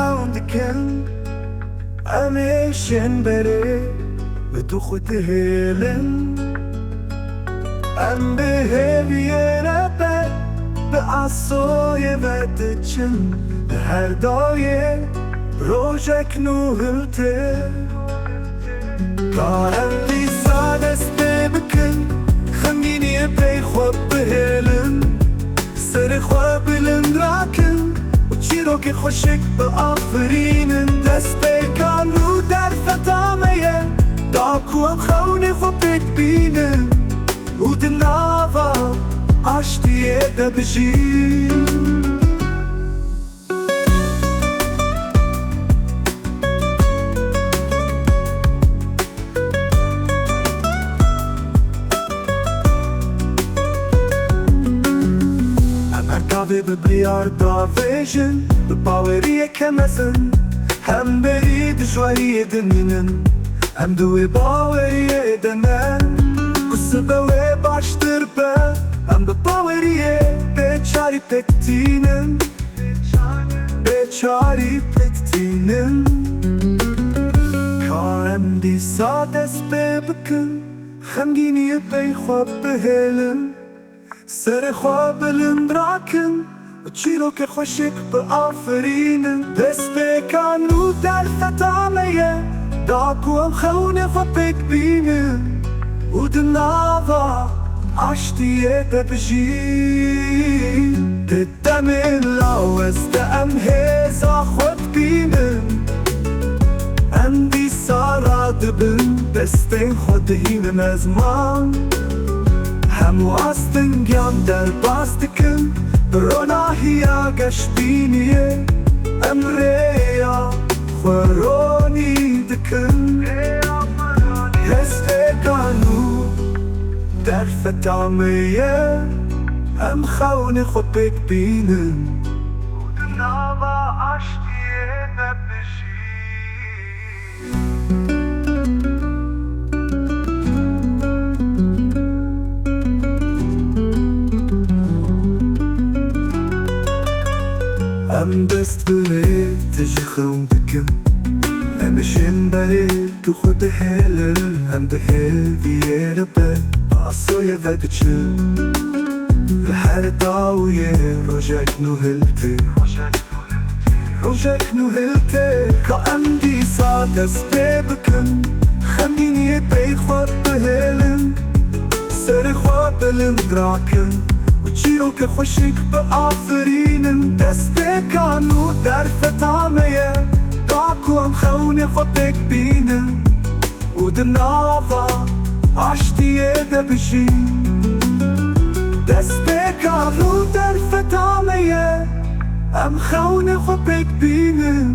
خاوندكن أميشن بري بدو خود هيلن أم بهبيرة بأصوي بدتشن هر دايه روشك نوهلته قارن سادست بكن خميني بي خواب بهلن سر خواب بلند راكن وچیروک خوشک بآفرینن دست بکن رو در فتامه داکو هم خونه خواب بک بینن و دناوا عشتیه دبجین ببريار دافيشن بباورية كمسن هم بريد شوية دنينن هم دوي باورية دنن قصبوي باشتر با هم بباورية بيچاري بكتينن بيچاري بكتينن كارم دي سادس ببكن خمگيني بي خواب بهلن سر خواب بلند راکن و چیروک خوشک بآفرینن دست بکن رو در فتامه داکو هم خونه خواب بک بینن و دناوا عشتیه ببجین ددم لاوز دم هزا خود بینن اندی سارا دبن دستین خود هینن از من همو استنگام در باستکن بروناهیا گشتینیه امریا خورونی دکن هستگانو در فتامه هم خون خود بک بینن ودناوا عشقیه نبشی ام دست بري تجي خوندكم امشين بري تو خود هلل ام ده هلفيه ربي عصوية ذاتشل الحر داوية روجك نوهلتي روجك نوهلتي كأم دي سادس بيبكن خميني بي خواب بهلن سر خواب بلندراكن وچیروک خوشک بآفرینن دست بکانو در فتامه داکو هم خونه خود بک بینن و دناوا عشتیه دبشین دست بکانو در فتامه هم خونه خود بک بینن